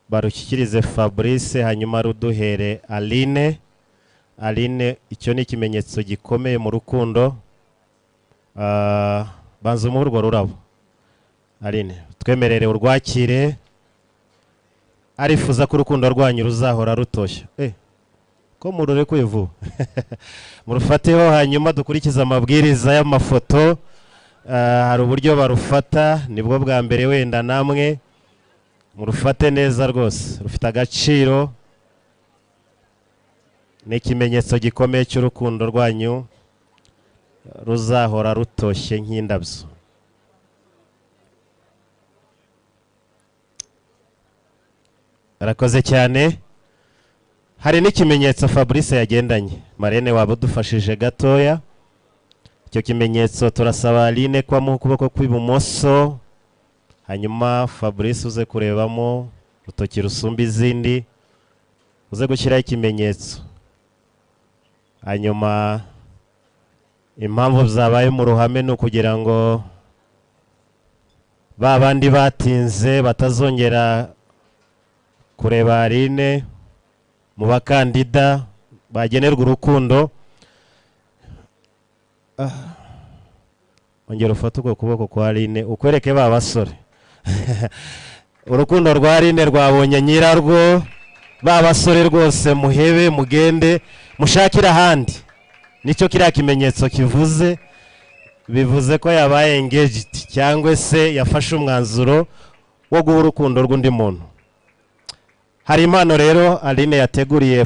barushyikirize Fabrice hanyuma ruduhere Aline. Aline, icyo ni ikimenyetso gikomeye mu rukundo. Banza umuhurwa rurabo. Aline, twemerere urwakire. Arifuza ko urukundo rwanyu ruzahora rutoshye. Ko murore kwivu. Murufateho hanyuma dukurikiza amabwiriza y'amafoto. Hari uburyo barufata, nibwo bwa mbere wenda namwe murufate neza rwose, rufite agaciro. Ni ikimenyetso gikomeye cy'urukundo rwanyu ruzahora rutoshye nk'indabyo. Arakoze cyane. Hari n'ikimenyetso Fabrice yagendanye. Marene waba udufashije gatoya. Icyo kimenyetso turasaba Aline kwa mu kuboko kw'ibumoso. Hanyuma Fabrice uze kurebamo rutoki rusumba izindi. Uze gushyiraho ikimenyetso. Hanyuma impamvu zabaye mu ruhame ni ukugira ngo ba bandi batinze batazongera kureba Aline mu bakandida bagenerwa urukundo. Ongera ufate uko kuboko kwa Aline ukwereke ba basore. Urukundo rwa Aline rwabonye nyirarwo. Ba basore rwose muhebe mugende mushakira ahandi. Nicyo kiriya kimenyetso kivuze. Bivuze ko yabaye engaged cyangwa se yafashe umwanzuro wo guha urukundo rw'undi muntu. Hari impano rero Aline yateguriye.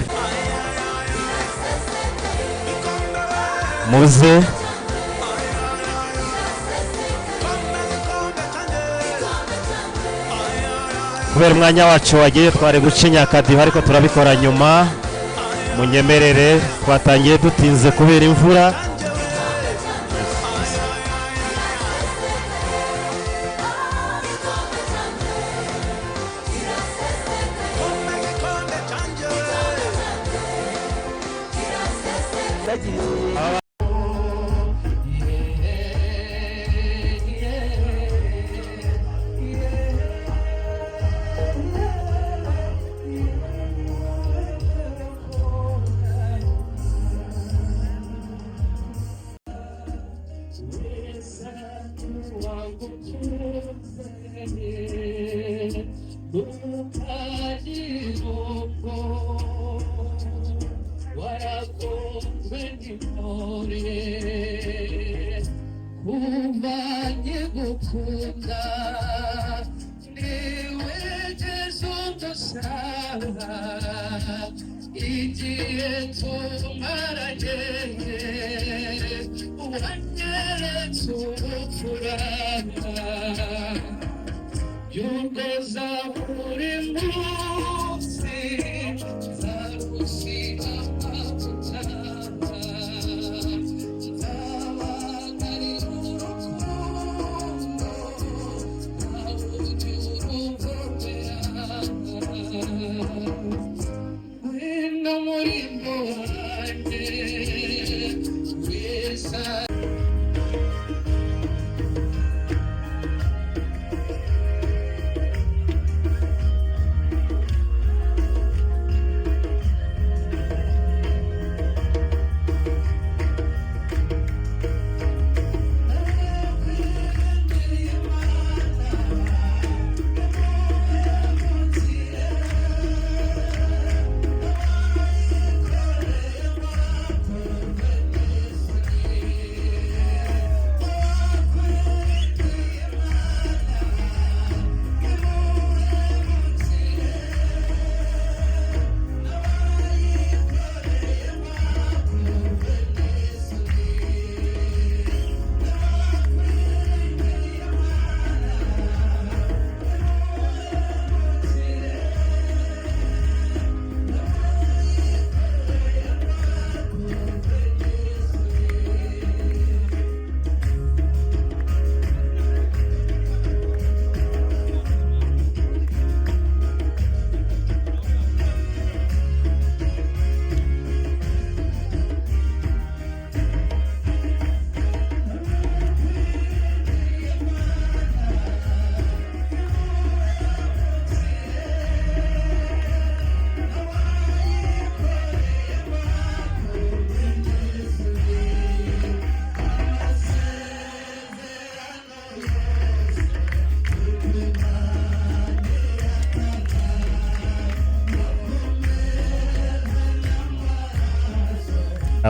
Muze kubera umwanya wacu wagiye twari gucinya akadiho ariko turabikora nyuma. Munyemerere twatangiye dutinze kubera imvura. No more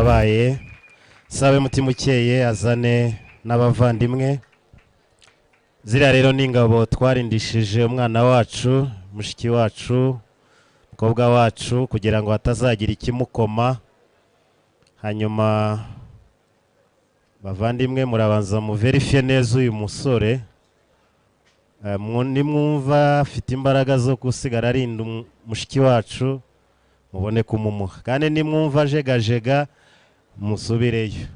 birabaye. Sabe mutima ukeye azane n'abavandimwe. Ziriya rero ni ingabo twarindishije umwana wacu, mushiki wacu, mukobwa wacu, kugira ngo hatazagira ikimukoma. Hanyuma bavandimwe murabanza mu verifie neza uyu musore. Nimwumva afite imbaraga zo gusigara arinda mushiki wacu, mubone kumumuha. Kandi nimwumva jegajega musubireyo.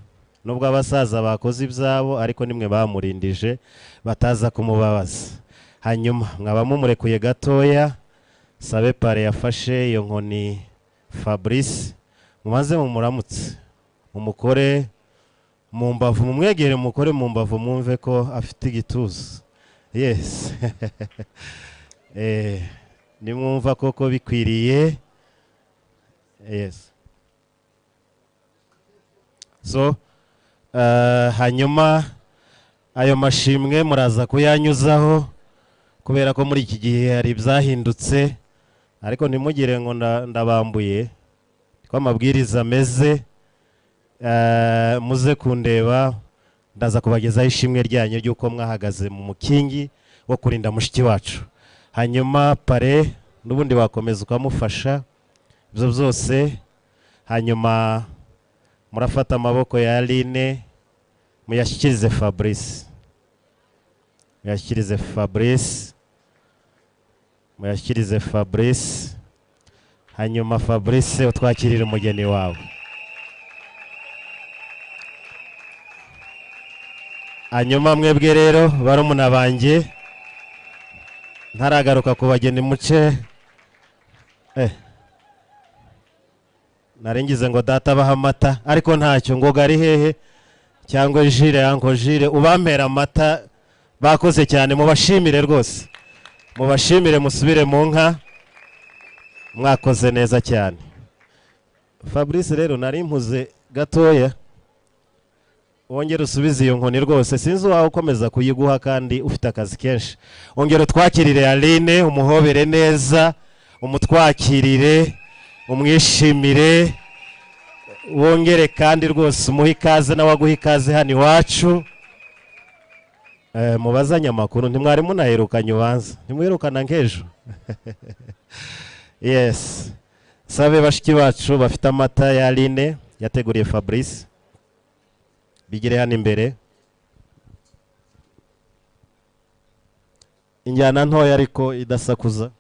Nubwo abasaza bakoze ibyabo ariko nimwe bamurindije bataza kumubabaza. Hanyuma mwaba mumurekuye gatoya. Sabe pare yafashe iyo nkoni Fabrice, mumaze mumuramutse, mumukore mu mbavu, mumwegere mukore mu mbavu, mwumve ko afite igituza. Yes. Nimwumva koko bikwiriye. Yes. So hanyuma ayo mashimwe muraza kuyanyuzaho kubera ko muri iki gihe hari ibyahindutse, ariko ntimugire ngo ndabambuye ko amabwiriza ameze. Muze kundeba, ndaza kubagezaho ishimwe ryanyu ry'uko mwahagaze mu mukingi wo kurinda mushiki wacu. Hanyuma pare n'ubundi wakomeza ukamufasha ibyo byose. Hanyuma murafata amaboko ya Aline muyashyikirize Fabrice, muyashyikirize Fabrice, muyashyikirize Fabrice. Hanyuma Fabrice utwakirire umugeni wawe. Hanyuma mwebwe rero barumuna banjye, ntaragaruka ku bageni muce. Naringize ngo data baha amata, ariko ntacyo ngo gari hehe cyangwa jire yanko jire ubampera amata. Bakoze cyane, mubashimire rwose, mubashimire, musubire mu nka, mwakoze neza cyane. Fabrice rero nari mpuze gatoya, wongera usubize iyo nkoni rwose, sinzi wawe ukomeza kuyiguha kandi ufite akazi kenshi. Wongera utwakirire Aline, umuhobere neza, umutwakirire, umwishimire, wongere kandi rwose umuhe ikaze nawe aguhe ikaze hano iwacu. Mubazanye amakuru, ntimwari munaherukanye ubanza, ntimwirukana nk'ejo. Yes. Sabe bashiki bacu bafite amata ya Aline yateguriye Fabrice, bigire hano imbere. Injyana ntoya ariko idasakuza.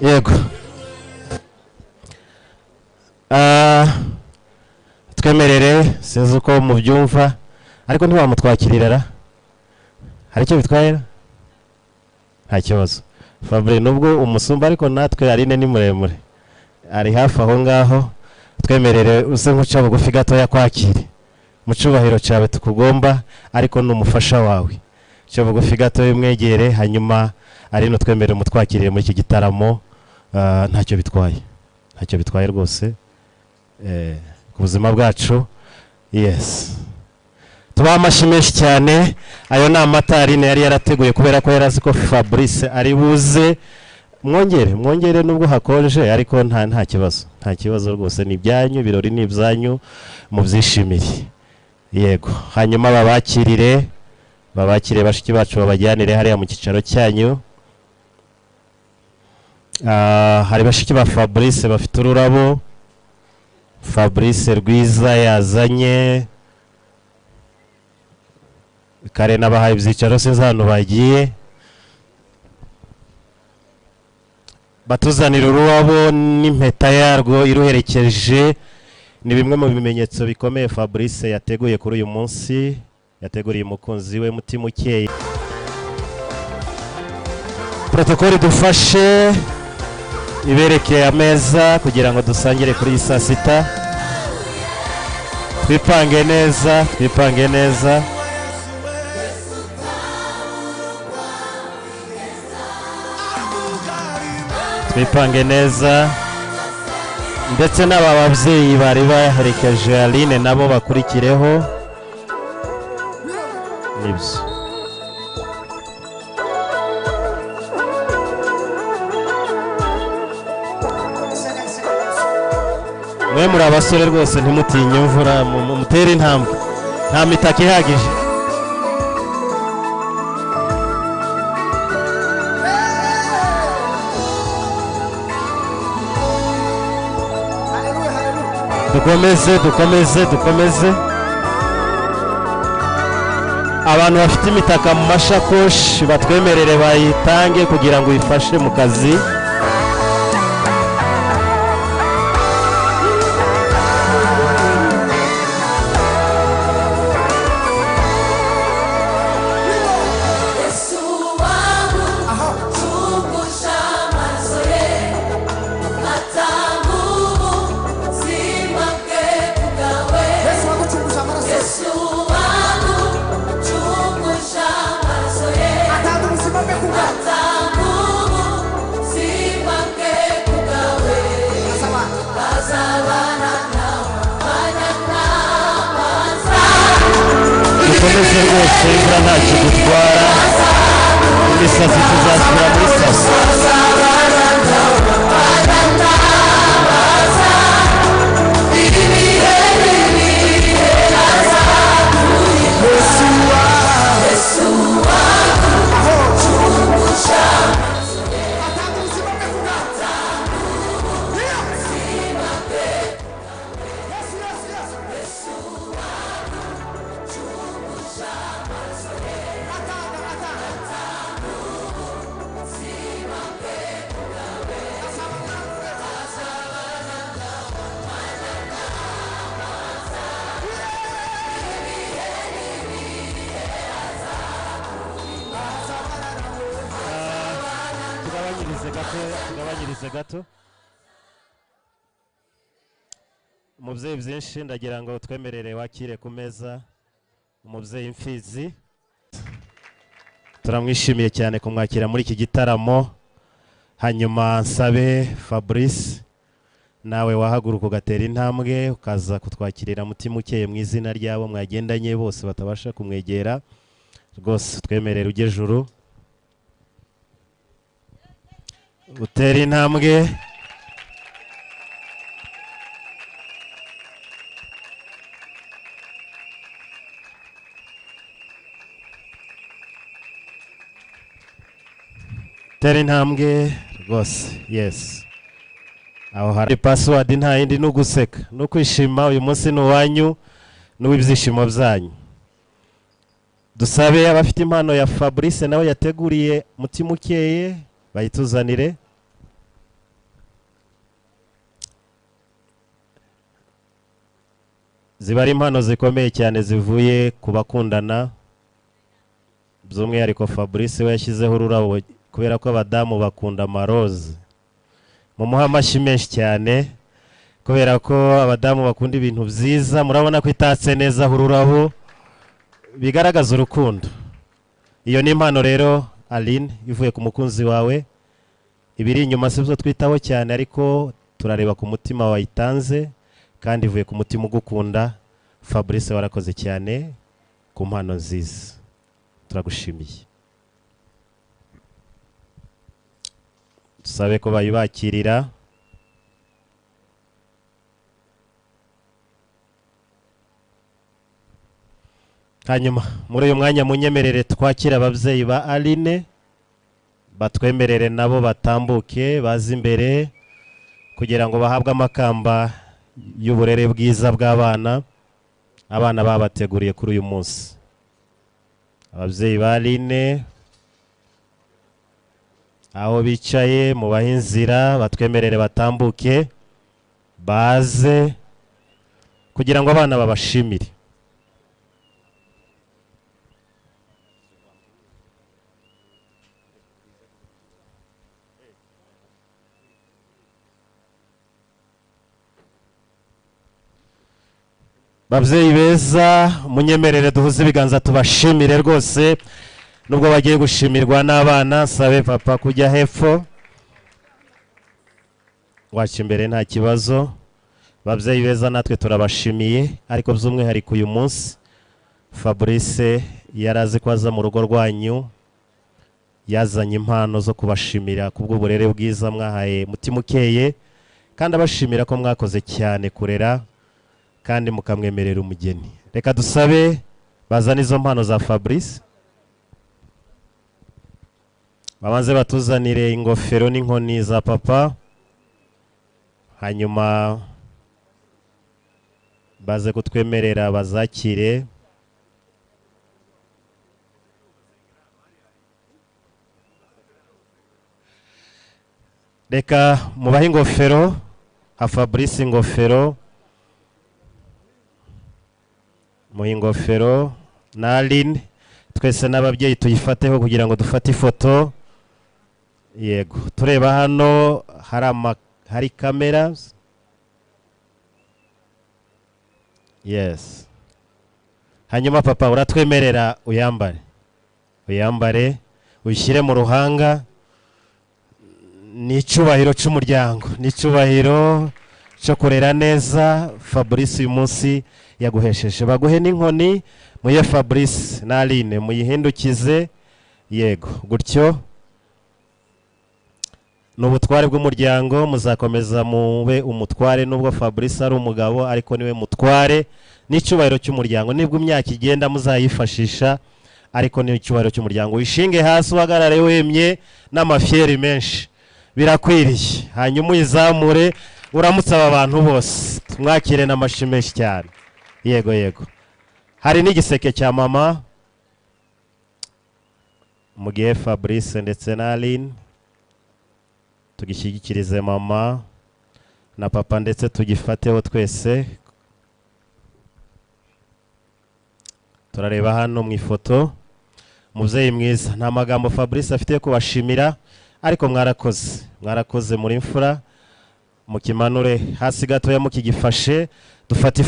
Yego. Twemerere, sinzi uko mubyumva, ariko ntiwamutwakirira. Hari icyo bitwaye? Nta kibazo. Fabrice nubwo umusumba ariko natwe Aline ni muremure, ari hafi aho ngaho. Twemerere use nkuca bugufi gatoya kwakire mu cyubahiro cyawe tukugomba, ariko n'umufasha wawe. Cyo bugufi gatoya mwegere, hanyuma Aline twemerere mutwakiriye muri iki gitaramo. Ntacyo bitwaye, ntacyo bitwaye rwose ku buzima bwacu. Yes. Tubaha amashyi menshi cyane. Ayo ni amata Aline yari yarateguye kubera ko yarazi ko Fabrice ari buze. Mwongere nubwo hakonje, ariko nta kibazo, nta kibazo rwose. Ni ibyanyu, ibirori ni ibyanyu, mubyishimire. yego hanyuma babakire bashiki bacu babajyanire hariya mu kicaro cyanyu. Hari bashiki ba Fabrice bafite ururabo. Fabrice rwiza yazanye kare nabahaye ibyicaro sinzi hano bagiye batuzanira ururabo n'impeta yarwo iruherekeje. Ni bimwe mu bimenyetso bikomeye Fabrice yateguye kuri uyu munsi, yateguriye umukunzi we Mutima Ukeye. Protokoli dufashe iberekeye ameza kugira ngo dusangire kuri iyi saa sita. Twipange neza, twipange neza. Twipange neza. Ndetse n'aba babyeyi bari baherekeje Aline nabo bakurikireho. Nibyo. Mwe muri abasore rwose ntimutinye imvura mutere intambwe. Nta mitaka ihagije. Dukomeze. Abantu bafite imitaka mu mashakoshi batwemerere bayitange kugira ngo ifashe mu kazi. Dukomeze rwose imvura ntacyo gutwara. Imisazi tuzasubira muri sasa. Tugabanyirize gato. Umubyeyi byinshi ndagira ngo twemerere wakire ku meza umubyeyi Mfizi. Turamwishimiye cyane kumwakira muri iki gitaramo. Hanyuma nsabe Fabrice nawe wahaguruka ugatera intambwe ukaza kutwakirira Mutima Ukeye mu izina ryabo mwagendanye bose batabasha kumwegera. Rwose twemerere ujye juru. Utera intambwe. Tera intambwe rwose. Yes. Aho hari password nta yindi no guseka no kwishima. Uyu munsi ni uwanyu n'uw'ibyishimo byanyu. Dusabe abafite impano ya Fabrice nawe yateguriye Mutima Ukeye bayituzanire. Ziba ari impano zikomeye cyane zivuye ku bakundana. By'umwihariko Fabrice we yashyizeho ururabo kubera ko abadamu bakunda amaroze. Mumuha amashyi menshi cyane kubera ko abadamu bakunda ibintu byiza. Murabona ko itatse neza ururabo bigaragaza urukundo. Iyo ni impano rero Aline ivuye ku mukunzi wawe. Ibiri inyuma sibyo twitaho cyane ariko turareba ku mutima wayitanze kandi ivuye ku mutima ugukunda. Fabrice warakoze cyane ku mpano nziza. Turagushimiye. Dusabe ko bayibakirira. hanyuma muri uyu mwanya munyemerere twakira ababyeyi ba Aline batwemerere nabo batambuke baze imbere kugira ngo bahabwe amakamba y'uburere bwiza bw'abana abana babateguriye kuri uyu munsi. Ababyeyi ba Aline aho bicaye mu bahinzira batwemerere batambuke baze kugira ngo abana babashimire. Babyeyi beza munyemerere duhuze ibiganza tubashimire rwose nubwo bagiye gushimirwa n'abana. Sabe papa kujya hepfo waca imbere nta kibazo. Babyeyi beza natwe turabashimiye ariko by'umwihariko uyu munsi Fabrice yarazi ko aza mu rugo rwanyu yazanye impano zo kubashimira kubw'uburere bwiza mwahaye mutima ukeye kandi abashimira ko mwakoze cyane kurera kandi mukamwemerera umugeni. Reka dusabe bazana izo mpano za Fabrice babanze batuzanire ingofero n'inkoni za papa hanyuma baze kutwemerera bazakire. Reka mubahe ingofero ha Fabrice ingofero mu ingofero na Aline twese n'ababyeyi tuyifateho kugira ngo dufate ifoto. Yego tureba hano hari kamera. Yes. Hanyuma papa uratwemerera uyambare uyishyire mu ruhanga. Ni icyubahiro cy'umuryango, ni icyubahiro cyo kurera neza Fabrice uyu munsi yaguhesheje. Baguhe n'inkoni muye Fabrice na Aline muyihindukize. Yego gutyo n'ubutware bw'umuryango muzakomeza mube umutware nubwo Fabrice ari umugabo ariko niwe mutware. N'icyubahiro cy'umuryango nibwo imyaka igenda muzayifashisha ariko ni icyubahiro cy'umuryango. Wishinge hasi uhagarare wemye n'amafyeri menshi birakwiriye hanyuma uyizamure uramutse aba bantu bose mwakire n'amashi menshi cyane. Yego yego hari n'igiseke cya mama mu gihe Fabrice ndetse na Aline tugishyigikirize mama na papa ndetse tugifateho twese. Turareba hano mu ifoto. Mubyeyi mwiza nta magambo Fabrice afite yo kubashimira ariko mwarakoze muri imfura. Mukimanure hasi gatoya mukigifashe dufate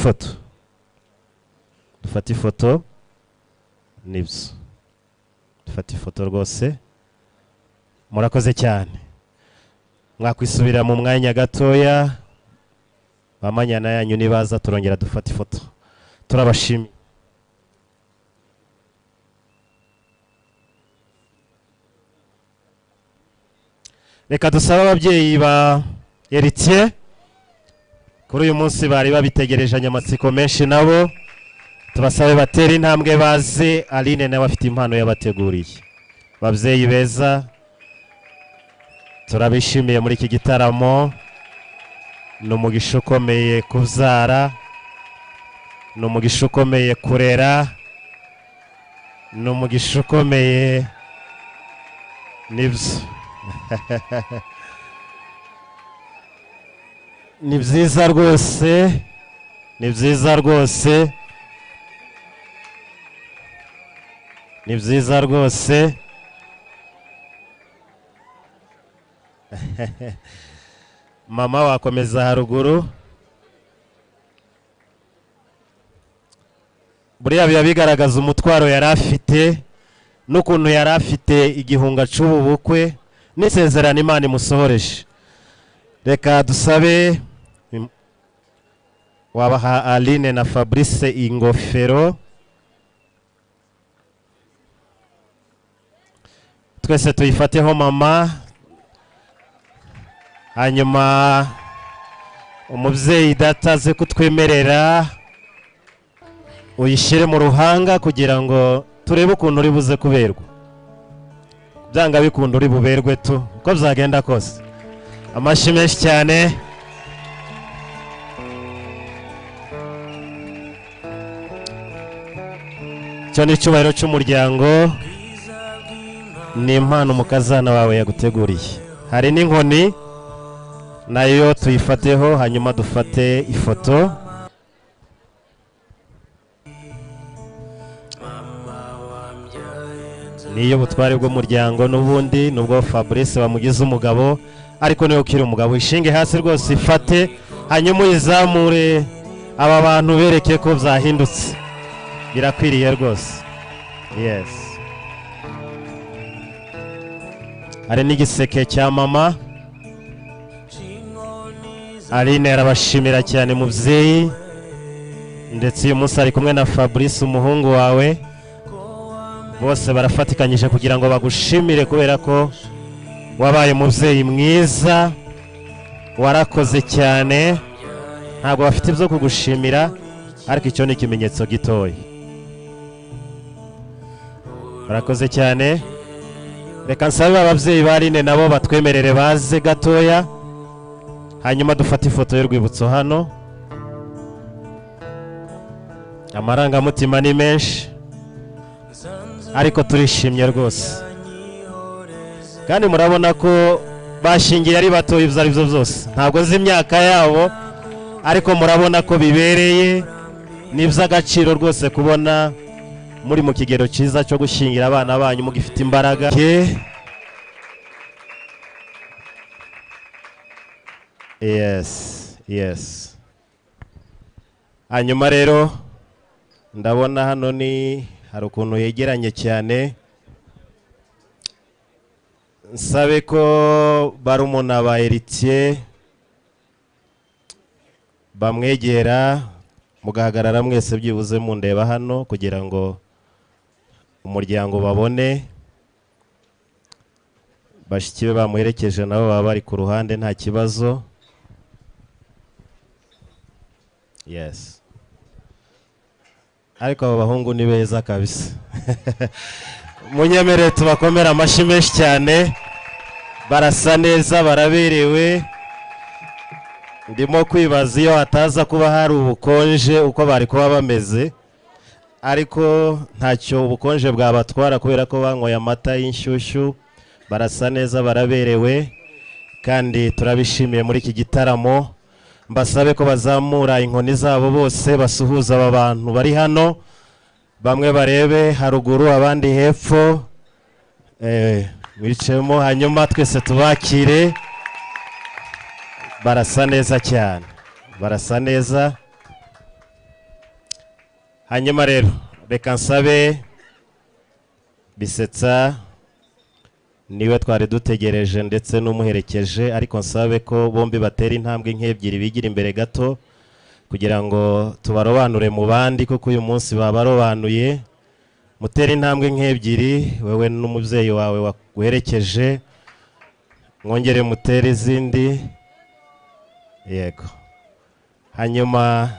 ifoto nibyo dufate ifoto rwose. Murakoze cyane mwakwisubira mu mwanya gatoya bamanyana yanyu nibaza turongera dufate ifoto. Turabashimiye. Reka dusaba ababyeyi ba Héritier kuri uyu munsi bari babitegereje anyamatsiko menshi nabo tubasabe batera intambwe baze. Aline nawe afite impano yabateguriye. Babyeyi beza turabishimiye muri iki gitaramo. Ni umugisha ukomeye kubyara, ni umugisha ukomeye kurera, ni umugisha ukomeye nibyo. Ni byiza rwose, ni byiza rwose, ni byiza rwose. Mama wakomeza haruguru. Buriya biba bigaragaza umutwaro yari afite n'ukuntu yari afite igihunga cy'ubu bukwe n'isezerano Imana imusohoreje. Reka dusabe wabaha Aline na Fabrice ingofero. Twese tuyifateho mama. Hanyuma umubyeyi data aze kutwemerera uyishyire mu ruhanga kugira ngo turebe ukuntu uri buze kuberwa. Byanga bikunda uri buberwe tu uko byagenda kose. Amashyi menshi cyane. Cyo ni icyubahiro cy'umuryango, ni impano umukazana wawe yaguteguriye. Hari n'inkoni nayo tuyifateho, hanyuma dufate ifoto. Niyo butware bw'umuryango n'ubundi nubwo Fabrice bamugize umugabo, ariko niyo ukiri umugabo. Ishinge hasi rwose ifate, hanyuma uyizamure, aba bantu bereke ko byahindutse. Birakwiriye rwose. Yes. Hari n'igiseke cya mama. Aline arabashimira cyane mubyeyi, ndetse uyu munsi ari kumwe na Fabrice umuhungu wawe. Bose barafatikanyije kugira ngo bagushimire kubera ko wabaye mubyeyi mwiza, warakoze cyane. Ntabwo bafite ibyo kugushimira, ariko icyo ni ikimenyetso gitoya. Barakoze cyane. Reka nsabe ababyeyi barine nabo batwemerere baze gatoya, hanyuma dufate ifoto y'urwibutso hano. Amarangamutima ni menshi, ariko turishimye rwose. Kandi murabona ko bashingiye ari batoya ibyo ari byo byose. Ntabwo nzi imyaka yabo, ariko murabona ko bibereye. Ni iby'agaciro rwose kubona muri mu kigero cyiza cyo gushingira abana banyu mugifite imbaraga. Yes. Hanyuma rero ndabona hano hari ukuntu yegeranye cyane. Nsabe ko barumuna ba Héritier bamwegera, mugahagarara mwese byibuze mundeba hano kugira ngo umuryango babone. Bashiki be bamuherekeje nabo baba bari ku ruhande nta kibazo. Yes. Ariko abo bahungu ni beza kabisa. Munyemere tubakomera amashyi menshi cyane. Barasa neza, baraberewe. Ndimo kwibaza iyo hataza kuba hari ubukonje uko bari kuba bameze, ariko ntacyo ubukonje bwabatwara kubera ko banyoye amata y'inshyushyu. Barasa neza, baraberewe, kandi turabishimiye muri iki gitaramo. Mbasabe ko bazamura inkoni zabo bose basuhuza aba bantu bari hano. Bamwe barebe haruguru, abandi hepfo. Wicemo, hanyuma twese tubakire. Barasa neza cyane, barasa neza. Hanyuma rero reka nsabe Bisetsa, niwe twari dutegereje ndetse n'umuherekeje, ariko nsabe ko bombi batera intambwe nk'ebyiri bigira imbere gato kugira ngo tubarobanure mu bandi, kuko uyu munsi babarobanuye. Mutera intambwe nk'ebyiri, wewe n'umubyeyi wawe waguherekeje, mwongere mutere izindi. Yego. Hanyuma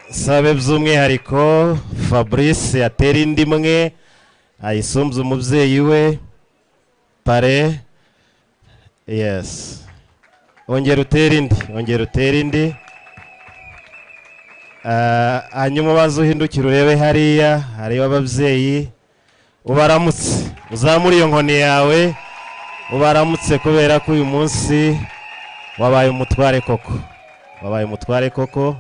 sabe by'umwihariko Fabrice atera indi imwe ayisumbye umubyeyi we pare. Yes. Ongera utere indi. Hanyuma baze uhindukire urebe hariya, hariyo ababyeyi. Ubaramutse, uzamura iyo nkoni yawe, ubaramutse kubera ko uyu munsi wabaye umutware koko.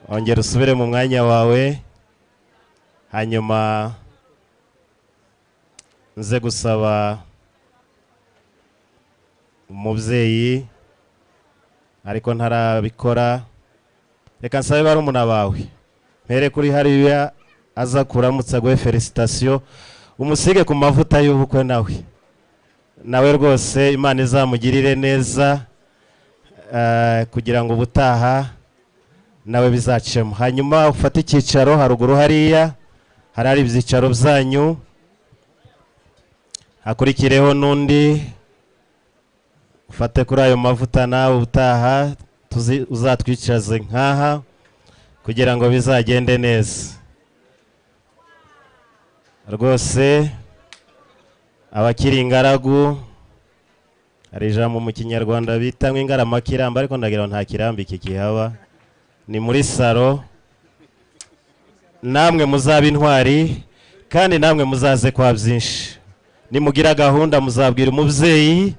Ongera usubire mu mwanya wawe. Hanyuma nze gusaba umubyeyi, ariko ntarabikora. Reka nsabe barumuna bawe, mpere kuri hariya aza kuramutsa guhe felicitation, umusige ku mavuta y'ubukwe nawe rwose Imana izamugirire neza, kugira ngo ubutaha nawe bizacemo. Hanyuma ufate icyicaro haruguru hariya, hari ibyicaro byanyu. Hakurikireho n'undi ufate kuri ayo mavuta nawe ubutaha uzatwicaze nkaha kugira ngo bizagende neza rwose. Abakiri ingaragu hari ijambo mu kinyarwanda bita nk'ingaramakiramba, ariko ndagira ngo nta kirambi kikihaba, ni muri salo. Namwe muzaba intwari kandi namwe muzaze kwa byinshi. Nimugira gahunda muzabwira umubyeyi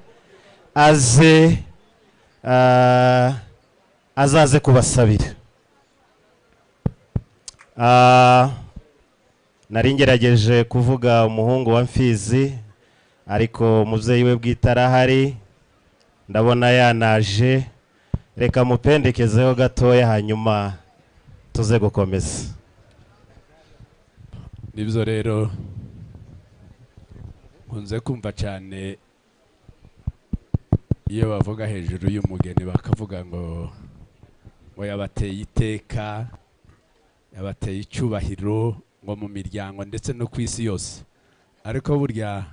azaze kubasabira. Nari ngerageje kuvuga umuhungu wa Mfizi, ariko umubyeyi we bwite arahari, ndabona yanaje. Reka mupendekezeho gatoya hanyuma tuze gukomeza. Nibyo rero nkunze kumva cyane iyo bavuga hejuru y'umugeni bakavuga ngo yabateye iteka, yabateye icyubahiro ngo mu miryango ndetse no ku isi yose. Ariko burya